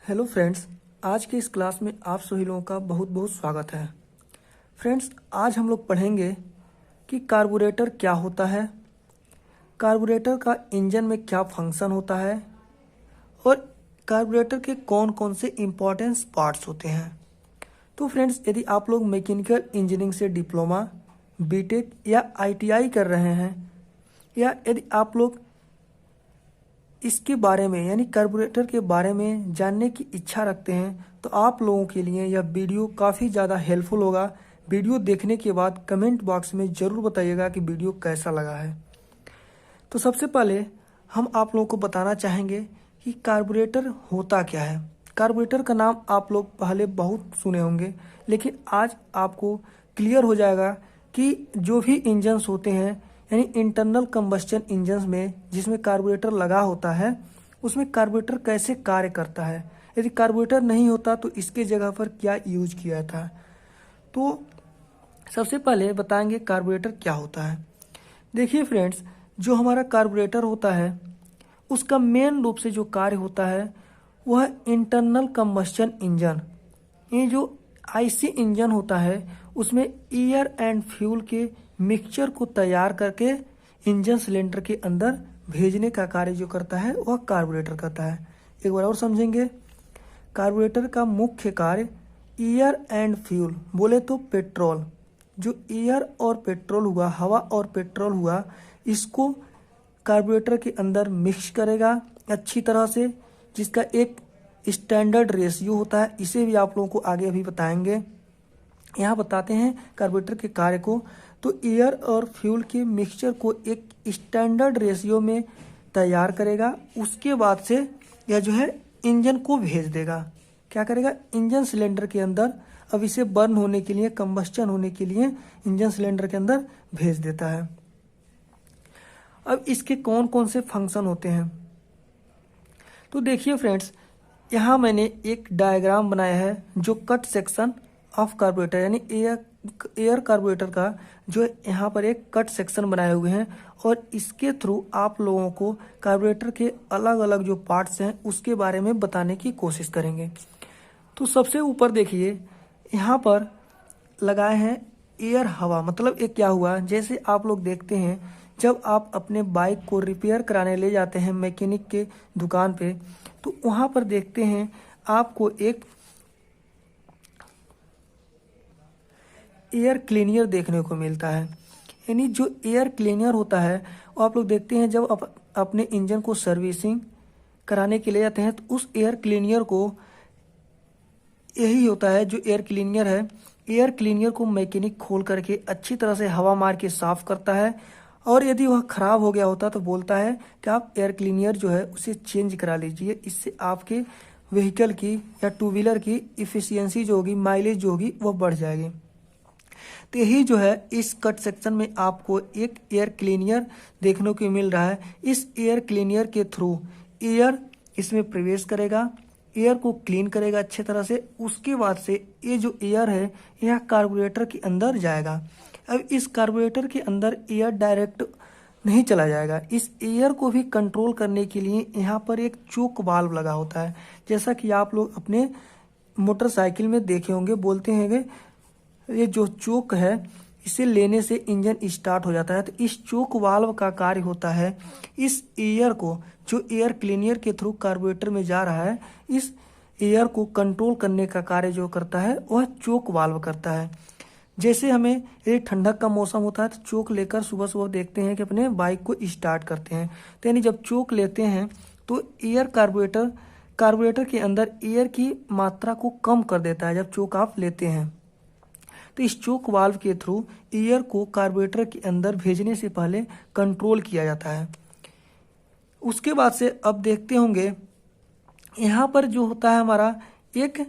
Hello friends, आज के इस क्लास में आप सभी लोगों का बहुत बहुत स्वागत है। फ्रेंड्स, आज हम लोग पढ़ेंगे कि कार्बोरेटर क्या होता है, कार्बोरेटर का इंजन में क्या फंक्शन होता है और कार्बोरेटर के कौन कौन से इम्पोर्टेंस पार्ट्स होते हैं। तो फ्रेंड्स, यदि आप लोग मैकेनिकल इंजीनियरिंग से डिप्लोमा, बीटेक या आईटीआई कर रहे हैं या यदि आप लोग इसके बारे में यानी कार्बोरेटर के बारे में जानने की इच्छा रखते हैं तो आप लोगों के लिए यह वीडियो काफ़ी ज़्यादा हेल्पफुल होगा। वीडियो देखने के बाद कमेंट बॉक्स में ज़रूर बताइएगा कि वीडियो कैसा लगा है। तो सबसे पहले हम आप लोगों को बताना चाहेंगे कि कार्बोरेटर होता क्या है। कार्बोरेटर का नाम आप लोग पहले बहुत सुने होंगे, लेकिन आज आपको क्लियर हो जाएगा कि जो भी इंजन्स होते हैं यानी इंटरनल कंबस्चन इंजन्स में जिसमें कार्बोरेटर लगा होता है उसमें कार्बोरेटर कैसे कार्य करता है, यदि कार्बोरेटर नहीं होता तो इसके जगह पर क्या यूज किया था। तो सबसे पहले बताएंगे कार्बोरेटर क्या होता है। देखिए फ्रेंड्स, जो हमारा कार्बोरेटर होता है उसका मेन रूप से जो कार्य होता है वह इंटरनल कंबस्चन इंजन, ये जो आईसी इंजन होता है उसमें एयर एंड फ्यूल के मिक्सचर को तैयार करके इंजन सिलेंडर के अंदर भेजने का कार्य जो करता है वह कार्बोरेटर करता है। एक बार और समझेंगे, कार्बोरेटर का मुख्य कार्य एयर एंड फ्यूल बोले तो पेट्रोल, जो एयर और पेट्रोल हुआ, हवा और पेट्रोल हुआ, इसको कार्बोरेटर के अंदर मिक्स करेगा अच्छी तरह से, जिसका एक स्टैंडर्ड रेशियो होता है। इसे भी आप लोगों को आगे अभी बताएंगे। यहाँ बताते हैं कार्बोरेटर के कार्य को। तो एयर और फ्यूल के मिक्सचर को एक स्टैंडर्ड रेशियो में तैयार करेगा, उसके बाद से यह जो है इंजन को भेज देगा। क्या करेगा, इंजन सिलेंडर के अंदर अब इसे बर्न होने के लिए, कंबस्चन होने के लिए इंजन सिलेंडर के अंदर भेज देता है। अब इसके कौन कौन से फंक्शन होते हैं तो देखिए फ्रेंड्स, यहाँ मैंने एक डायग्राम बनाया है जो कट सेक्शन ऑफ कार्बोरेटर यानी एयर कार्बोरेटर का जो यहाँ पर एक कट सेक्शन बनाए हुए हैं और इसके थ्रू आप लोगों को कार्बोरेटर के अलग अलग जो पार्ट्स हैं उसके बारे में बताने की कोशिश करेंगे। तो सबसे ऊपर देखिए, यहाँ पर लगाए हैं एयर हवा, मतलब एक क्या हुआ, जैसे आप लोग देखते हैं जब आप अपने बाइक को रिपेयर कराने ले जाते हैं मैकेनिक के दुकान पे तो वहाँ पर देखते हैं आपको एक एयर क्लीनियर देखने को मिलता है। यानी जो एयर क्लीनियर होता है वो आप लोग देखते हैं जब अपने इंजन को सर्विसिंग कराने के लिए जाते हैं तो उस एयर क्लीनियर को, यही होता है जो एयर क्लीनियर है, एयर क्लीनियर को मैकेनिक खोल करके अच्छी तरह से हवा मार के साफ करता है और यदि वह खराब हो गया होता तो बोलता है कि आप एयर क्लीनियर जो है उसे चेंज करा लीजिए, इससे आपके व्हीकल की या टू व्हीलर की इफ़िशियंसी जो होगी, माइलेज जो होगी वह बढ़ जाएगी। तो यही जो है इस कट सेक्शन में आपको एक एयर क्लीनियर देखने को मिल रहा है। इस एयर क्लीनियर के थ्रू एयर इसमें प्रवेश करेगा, एयर को क्लीन करेगा अच्छे तरह से, उसके बाद से ये जो एयर है यह कार्बोरेटर के अंदर जाएगा। अब इस कार्बोरेटर के अंदर एयर डायरेक्ट नहीं चला जाएगा, इस एयर को भी कंट्रोल करने के लिए यहाँ पर एक चोक वाल्व लगा होता है। जैसा कि आप लोग अपने मोटरसाइकिल में देखे होंगे, बोलते हैं ये जो चोक है इसे लेने से इंजन स्टार्ट हो जाता है। तो इस चोक वाल्व का कार्य होता है इस एयर को, जो एयर क्लीनियर के थ्रू कार्बोरेटर में जा रहा है, इस एयर को कंट्रोल करने का कार्य जो करता है वह चोक वाल्व करता है। जैसे हमें यदि ठंडक का मौसम होता है तो चोक लेकर सुबह सुबह देखते हैं कि अपने बाइक को स्टार्ट करते हैं, तो यानी जब चोक लेते हैं तो एयर कार्बोरेटर के अंदर एयर की मात्रा को कम कर देता है जब चोक आप लेते हैं। तो इस चोक वाल्व के थ्रू एयर को कार्बोरेटर के अंदर भेजने से पहले कंट्रोल किया जाता है। उसके बाद से अब देखते होंगे यहाँ पर जो होता है हमारा एक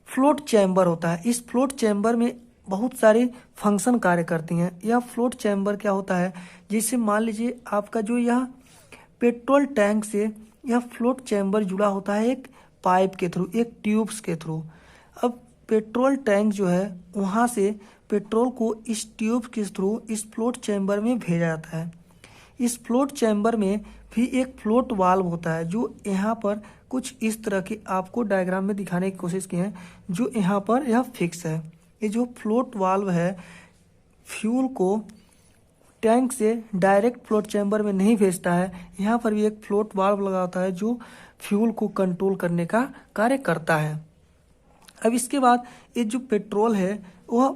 फ्लोट चैम्बर होता है। इस फ्लोट चैम्बर में बहुत सारे फंक्शन कार्य करती हैं। यह फ्लोट चैम्बर क्या होता है, जैसे मान लीजिए आपका जो यह पेट्रोल टैंक से यह फ्लोट चैम्बर जुड़ा होता है एक पाइप के थ्रू, एक ट्यूब्स के थ्रू। अब पेट्रोल टैंक जो है वहाँ से पेट्रोल को इस ट्यूब के थ्रू इस फ्लोट चैम्बर में भेजा जाता है। इस फ्लोट चैम्बर में भी एक फ्लोट वाल्व होता है जो यहाँ पर कुछ इस तरह की आपको डायग्राम में दिखाने की कोशिश की है। जो यहाँ पर यह फिक्स है, ये जो फ्लोट वाल्व है फ्यूल को टैंक से डायरेक्ट फ्लोट चैम्बर में नहीं भेजता है। यहाँ पर भी एक फ्लोट वाल्व लगा होता है जो फ्यूल को कंट्रोल करने का कार्य करता है। अब इसके बाद ये जो पेट्रोल है वह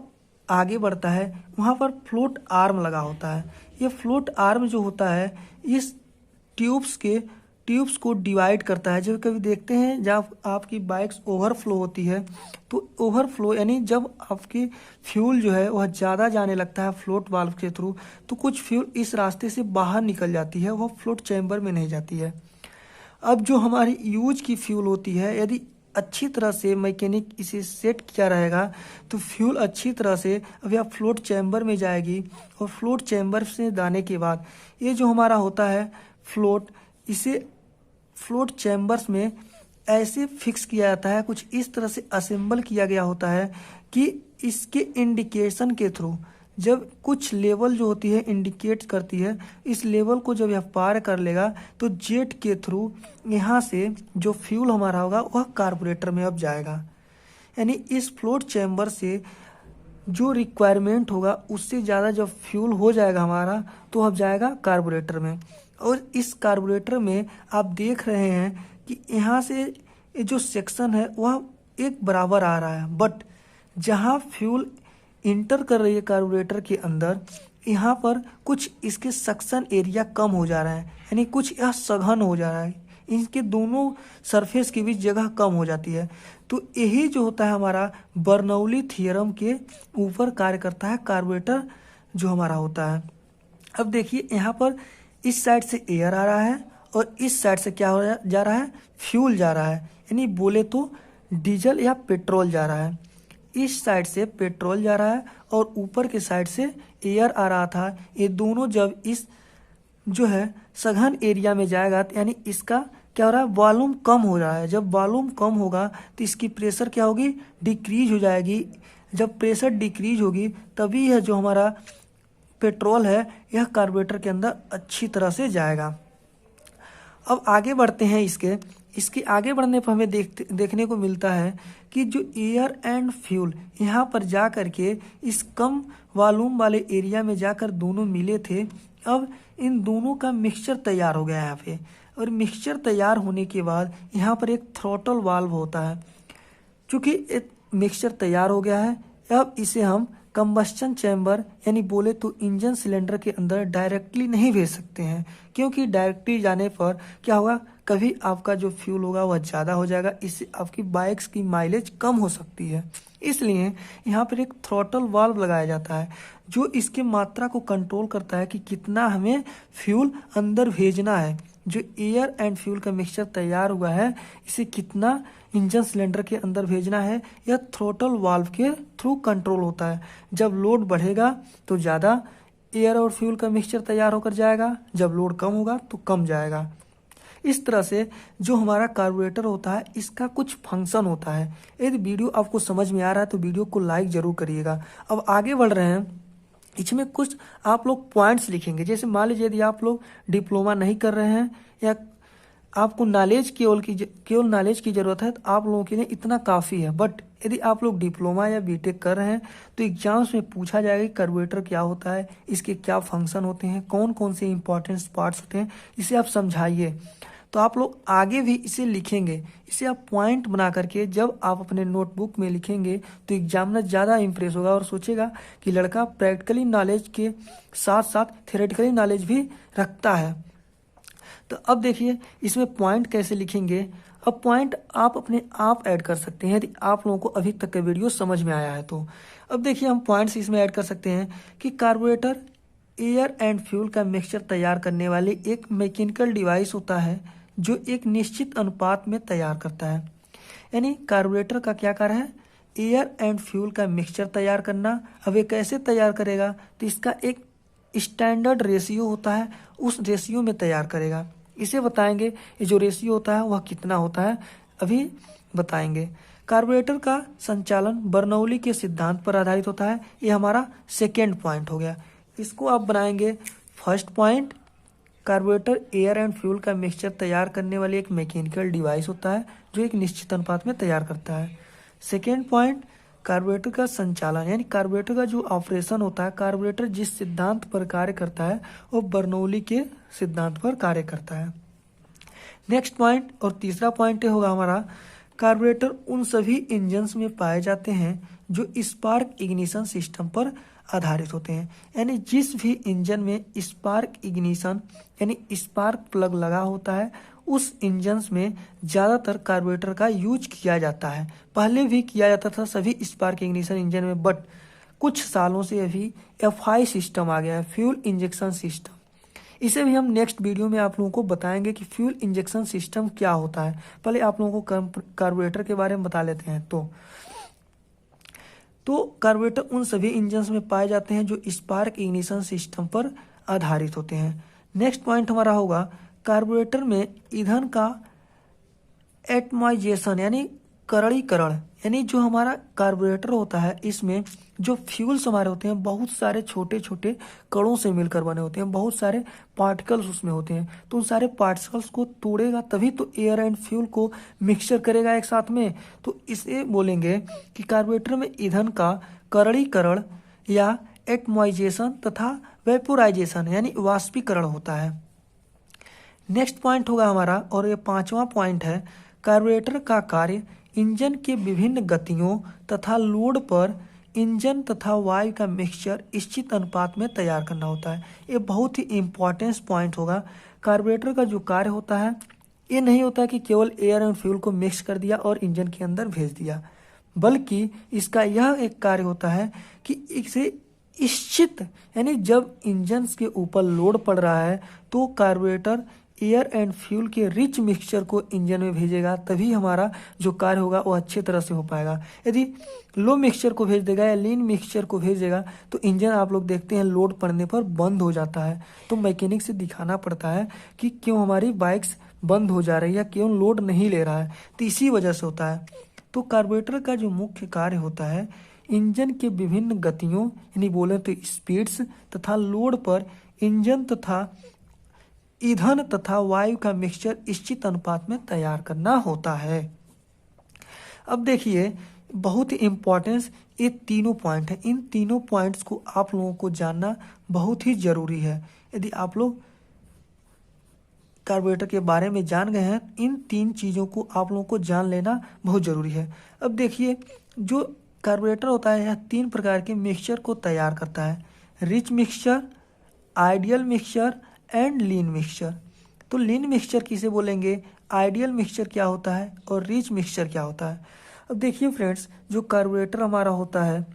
आगे बढ़ता है, वहाँ पर फ्लोट आर्म लगा होता है। ये फ्लोट आर्म जो होता है इस ट्यूब्स को डिवाइड करता है। जब कभी देखते हैं जब आपकी बाइक्स ओवरफ्लो होती है तो ओवरफ्लो यानी जब आपकी फ्यूल जो है वह ज़्यादा जाने लगता है फ्लोट वाल्व के थ्रू, तो कुछ फ्यूल इस रास्ते से बाहर निकल जाती है, वह फ्लोट चैम्बर में नहीं जाती है। अब जो हमारी यूज की फ्यूल होती है, यदि अच्छी तरह से मैकेनिक इसे सेट किया रहेगा तो फ्यूल अच्छी तरह से अब यह फ्लोट चैम्बर में जाएगी। और फ्लोट चैम्बर से जाने के बाद ये जो हमारा होता है फ्लोट, इसे फ्लोट चैम्बर्स में ऐसे फिक्स किया जाता है, कुछ इस तरह से असेंबल किया गया होता है कि इसके इंडिकेशन के थ्रू जब कुछ लेवल जो होती है इंडिकेट करती है, इस लेवल को जब यह पार कर लेगा तो जेट के थ्रू यहाँ से जो फ्यूल हमारा होगा वह कार्बोरेटर में अब जाएगा। यानी इस फ्लोट चैम्बर से जो रिक्वायरमेंट होगा उससे ज़्यादा जब फ्यूल हो जाएगा हमारा तो अब जाएगा कार्बोरेटर में। और इस कार्बोरेटर में आप देख रहे हैं कि यहाँ से ये जो सेक्शन है वह एक बराबर आ रहा है, बट जहाँ फ्यूल इंटर कर रही है कार्बोरेटर के अंदर, यहाँ पर कुछ इसके सक्शन एरिया कम हो जा रहा है, यानी कुछ यह सघन हो जा रहा है, इनके दोनों सरफेस के बीच जगह कम हो जाती है। तो यही जो होता है हमारा बर्नौली थ्योरम के ऊपर कार्य करता है कार्बोरेटर जो हमारा होता है। अब देखिए यहाँ पर इस साइड से एयर आ रहा है और इस साइड से क्या हो जा रहा है, फ्यूल जा रहा है, यानी बोले तो डीजल या पेट्रोल जा रहा है। इस साइड से पेट्रोल जा रहा है और ऊपर के साइड से एयर आ रहा था। ये दोनों जब इस जो है सघन एरिया में जाएगा यानी इसका क्या हो रहा है, वॉल्यूम कम हो रहा है। जब वॉल्यूम कम होगा तो इसकी प्रेशर क्या होगी, डिक्रीज हो जाएगी। जब प्रेशर डिक्रीज होगी तभी यह जो हमारा पेट्रोल है यह कार्बोरेटर के अंदर अच्छी तरह से जाएगा। अब आगे बढ़ते हैं इसके आगे बढ़ने पर हमें देखने को मिलता है कि जो एयर एंड फ्यूल यहाँ पर जा कर के इस कम वॉल्यूम वाले एरिया में जाकर दोनों मिले थे। अब इन दोनों का मिक्सचर तैयार हो गया यहाँ पे, और मिक्सचर तैयार होने के बाद यहाँ पर एक थ्रॉटल वाल्व होता है। चूँकि एक मिक्सचर तैयार हो गया है, अब इसे हम कंबस्टन चैम्बर यानी बोले तो इंजन सिलेंडर के अंदर डायरेक्टली नहीं भेज सकते हैं, क्योंकि डायरेक्टली जाने पर क्या होगा, कभी आपका जो फ्यूल होगा वह ज़्यादा हो जाएगा, इससे आपकी बाइक्स की माइलेज कम हो सकती है। इसलिए यहाँ पर एक थ्रॉटल वाल्व लगाया जाता है जो इसके मात्रा को कंट्रोल करता है कि कितना हमें फ्यूल अंदर भेजना है। जो एयर एंड फ्यूल का मिक्सचर तैयार हुआ है इसे कितना इंजन सिलेंडर के अंदर भेजना है, यह थ्रॉटल वाल्व के थ्रू कंट्रोल होता है। जब लोड बढ़ेगा तो ज़्यादा एयर और फ्यूल का मिक्सचर तैयार होकर जाएगा, जब लोड कम होगा तो कम जाएगा। इस तरह से जो हमारा कार्बोरेटर होता है इसका कुछ फंक्शन होता है। यदि वीडियो आपको समझ में आ रहा है तो वीडियो को लाइक ज़रूर करिएगा। अब आगे बढ़ रहे हैं, इसमें कुछ आप लोग पॉइंट्स लिखेंगे। जैसे मान लीजिए यदि आप लोग डिप्लोमा नहीं कर रहे हैं या आपको नॉलेज केवल नॉलेज की ज़रूरत है तो आप लोगों के लिए इतना काफ़ी है। बट यदि आप लोग डिप्लोमा या बीटेक कर रहे हैं तो एग्जाम्स में पूछा जाएगा कि कार्बोरेटर क्या होता है, इसके क्या फंक्शन होते हैं, कौन कौन से इंपॉर्टेंट पार्ट्स होते हैं, इसे आप समझाइए। तो आप लोग आगे भी इसे लिखेंगे, इसे आप पॉइंट बना करके जब आप अपने नोटबुक में लिखेंगे तो एग्जामिनर ज़्यादा इंप्रेस होगा और सोचेगा कि लड़का प्रैक्टिकली नॉलेज के साथ साथ थ्योरेटिकली नॉलेज भी रखता है। तो अब देखिए इसमें पॉइंट कैसे लिखेंगे। अब पॉइंट आप अपने आप ऐड कर सकते हैं यदि आप लोगों को अभी तक का वीडियो समझ में आया है तो। अब देखिए हम पॉइंट्स इसमें ऐड कर सकते हैं कि कार्बोरेटर एयर एंड फ्यूल का मिक्सचर तैयार करने वाले एक मैकेनिकल डिवाइस होता है जो एक निश्चित अनुपात में तैयार करता है। यानी कार्बोरेटर का क्या कार्य है, एयर एंड फ्यूल का मिक्सचर तैयार करना। अब ये कैसे तैयार करेगा, तो इसका एक स्टैंडर्ड रेशियो होता है, उस रेशियो में तैयार करेगा। इसे बताएंगे ये जो रेशियो होता है वह कितना होता है, अभी बताएंगे। कार्बोरेटर का संचालन बर्नौली के सिद्धांत पर आधारित होता है, ये हमारा सेकेंड पॉइंट हो गया। इसको आप बनाएंगे first point, carburettor air and fuel का मिक्सचर तैयार करने वाली एक मैकेनिकल डिवाइस होता है जो एक निश्चित अनुपात में तैयार करता है। सेकेंड पॉइंट, कार्बोरेटर का संचालन यानी कार्बोरेटर का जो ऑपरेशन होता है, कार्बोरेटर जिस सिद्धांत पर कार्य करता है वो बर्नौली के सिद्धांत पर कार्य करता है। नेक्स्ट पॉइंट और तीसरा पॉइंट होगा हमारा, कार्बोरेटर उन सभी इंजन्स में पाए जाते हैं जो स्पार्क इग्निशन सिस्टम पर आधारित होते हैं। यानी जिस भी इंजन में स्पार्क इग्निशन यानी स्पार्क प्लग लगा होता है उस इंजन्स में ज़्यादातर कार्बोरेटर का यूज किया जाता है। पहले भी किया जाता था सभी स्पार्क इग्निशन इंजन में, बट कुछ सालों से अभी FI सिस्टम आ गया है, फ्यूल इंजेक्शन सिस्टम। इसे भी हम नेक्स्ट वीडियो में आप लोगों को बताएंगे कि फ्यूल इंजेक्शन सिस्टम क्या होता है। पहले आप लोगों को कार्बोरेटर के बारे में बता लेते हैं। तो कार्बोरेटर उन सभी इंजन्स में पाए जाते हैं जो स्पार्क इग्निशन सिस्टम पर आधारित होते हैं। नेक्स्ट पॉइंट हमारा होगा, कार्बोरेटर में ईंधन का एटमाइजेशन यानी करणीकरण, यानी जो हमारा कार्बोरेटर होता है इसमें जो फ्यूल्स हमारे होते हैं बहुत सारे छोटे छोटे कणों से मिलकर बने होते हैं, बहुत सारे पार्टिकल्स उसमें होते हैं। तो उन सारे पार्टिकल्स को तोड़ेगा तभी तो एयर एंड फ्यूल को मिक्सचर करेगा एक साथ में। तो इसे बोलेंगे कि कार्बोरेटर में ईंधन का करणीकरण या एटमाइजेशन तथा वेपोराइजेशन यानी वाष्पीकरण होता है। नेक्स्ट पॉइंट होगा हमारा, और ये 5वां पॉइंट है, कार्बोरेटर का कार्य इंजन के विभिन्न गतियों तथा लोड पर इंजन तथा वायु का मिक्सचर निश्चित अनुपात में तैयार करना होता है। ये बहुत ही इम्पोर्टेंट पॉइंट होगा। कार्बोरेटर का जो कार्य होता है ये नहीं होता कि केवल एयर एंड फ्यूल को मिक्स कर दिया और इंजन के अंदर भेज दिया, बल्कि इसका यह एक कार्य होता है कि इसे निश्चित यानी जब इंजन के ऊपर लोड पड़ रहा है तो कार्बोरेटर एयर एंड फ्यूल के रिच मिक्सचर को इंजन में भेजेगा, तभी हमारा जो कार्य होगा वो अच्छे तरह से हो पाएगा। यदि लो मिक्सचर को भेज देगा या लीन मिक्सचर को भेज देगा तो इंजन आप लोग देखते हैं लोड पड़ने पर बंद हो जाता है। तो मैकेनिक से दिखाना पड़ता है कि क्यों हमारी बाइक्स बंद हो जा रही है या क्यों लोड नहीं ले रहा है, तो इसी वजह से होता है। तो कार्बोरेटर का जो मुख्य कार्य होता है इंजन के विभिन्न गतियों यानी बोले तो स्पीड्स तथा लोड पर इंजन तथा ईंधन तथा वायु का मिक्सचर निश्चित अनुपात में तैयार करना होता है। अब देखिए बहुत ही इम्पोर्टेंस ये तीनों पॉइंट है, इन तीनों पॉइंट्स को आप लोगों को जानना बहुत ही जरूरी है। यदि आप लोग कार्बोरेटर के बारे में जान गए हैं, इन 3 चीज़ों को आप लोगों को जान लेना बहुत ज़रूरी है। अब देखिए जो कार्बोरेटर होता है यह 3 प्रकार के मिक्सचर को तैयार करता है, rich mixture, ideal mixture and lean mixture. तो लीन मिक्सचर किसे बोलेंगे, आइडियल मिक्सचर क्या होता है और रिच मिक्सचर क्या होता है। अब देखिए फ्रेंड्स जो कार्बोरेटर हमारा होता है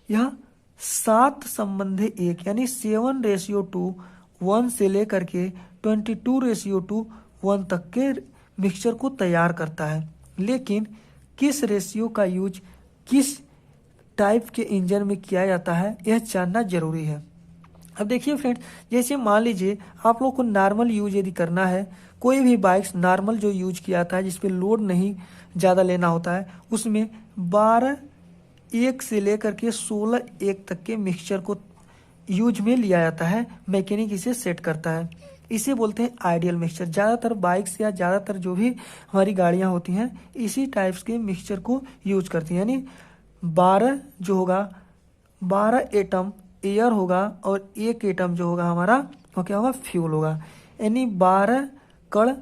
यह 7:1 यानी 7:1 से लेकर के 22:1 तक के मिक्सचर को तैयार करता है। लेकिन किस रेशियो का यूज किस टाइप के इंजन में किया जाता है यह जानना जरूरी है। अब देखिए फ्रेंड्स जैसे मान लीजिए आप लोग को नॉर्मल यूज यदि करना है, कोई भी बाइक्स नॉर्मल जो यूज किया जाता है जिसपे लोड नहीं ज़्यादा लेना होता है उसमें 12:1 से लेकर के 16:1 तक के मिक्सचर को यूज में लिया जाता है। मैकेनिक इसे सेट करता है, इसे बोलते हैं आइडियल मिक्सचर। ज़्यादातर बाइक्स या ज़्यादातर जो भी हमारी गाड़ियाँ होती हैं इसी टाइप्स के मिक्सचर को यूज करती हैं। यानी 12 जो होगा 12 एटम एयर होगा और 1 एटम जो होगा हमारा वो क्या होगा फ्यूल होगा। यानी 12 कण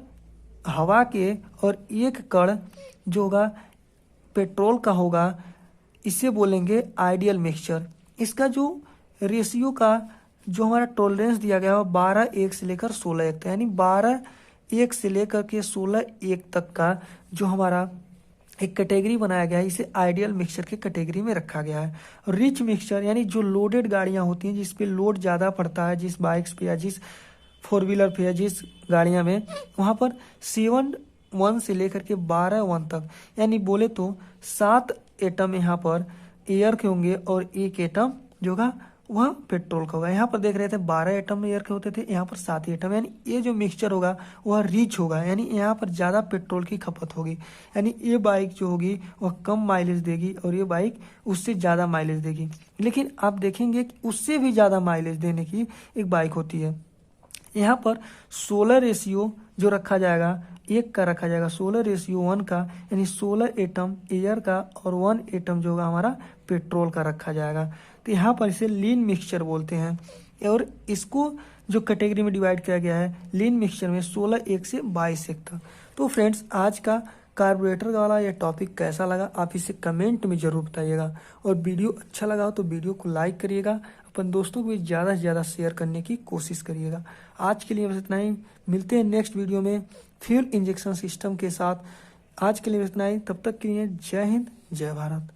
हवा के और 1 कण जो होगा पेट्रोल का होगा, इसे बोलेंगे आइडियल मिक्सचर। इसका जो रेशियो का जो हमारा टॉलरेंस दिया गया है 12:1 से लेकर 16:1 तक, यानी 12:1 से लेकर के 16:1 तक का जो हमारा एक कैटेगरी बनाया गया है इसे आइडियल मिक्सचर के कैटेगरी में रखा गया है। रिच मिक्सचर यानी जो लोडेड गाड़ियां होती हैं जिस पे लोड ज़्यादा पड़ता है, जिस बाइक्स पे या जिस 4 व्हीलर पे या जिस गाड़ियां में, वहाँ पर 7:1 से लेकर के 12:1 तक यानी बोले तो 7 एटम यहाँ पर एयर के होंगे और 1 एटम जो होगा वह पेट्रोल का होगा। यहाँ पर देख रहे थे 12 एटम एयर के होते थे, यहाँ पर 7 एटम, यानी ये जो मिक्सचर होगा वह रिच होगा, यानी यहाँ पर ज़्यादा पेट्रोल की खपत होगी। यानी ये बाइक जो होगी वह कम माइलेज देगी और ये बाइक उससे ज़्यादा माइलेज देगी। लेकिन आप देखेंगे कि उससे भी ज़्यादा माइलेज देने की एक बाइक होती है यहाँ पर 16 रेशियो जो रखा जाएगा 1 का रखा जाएगा, 16 रेशियो 1 का, यानी 16 एटम एयर का और 1 एटम जो होगा हमारा पेट्रोल का रखा जाएगा। तो यहाँ पर इसे लीन मिक्सचर बोलते हैं और इसको जो कैटेगरी में डिवाइड किया गया है लीन मिक्सचर में 16 1 से 22 1 तक। तो फ्रेंड्स आज का कार्बोरेटर वाला ये टॉपिक कैसा लगा आप इसे कमेंट में ज़रूर बताइएगा, और वीडियो अच्छा लगा हो तो वीडियो को लाइक करिएगा, अपन दोस्तों को भी ज़्यादा से ज़्यादा शेयर करने की कोशिश करिएगा। आज के लिए बस इतना ही, मिलते हैं नेक्स्ट वीडियो में फ्यूल इंजेक्शन सिस्टम के साथ। आज के लिए बस इतना ही, तब तक के लिए जय हिंद जय भारत।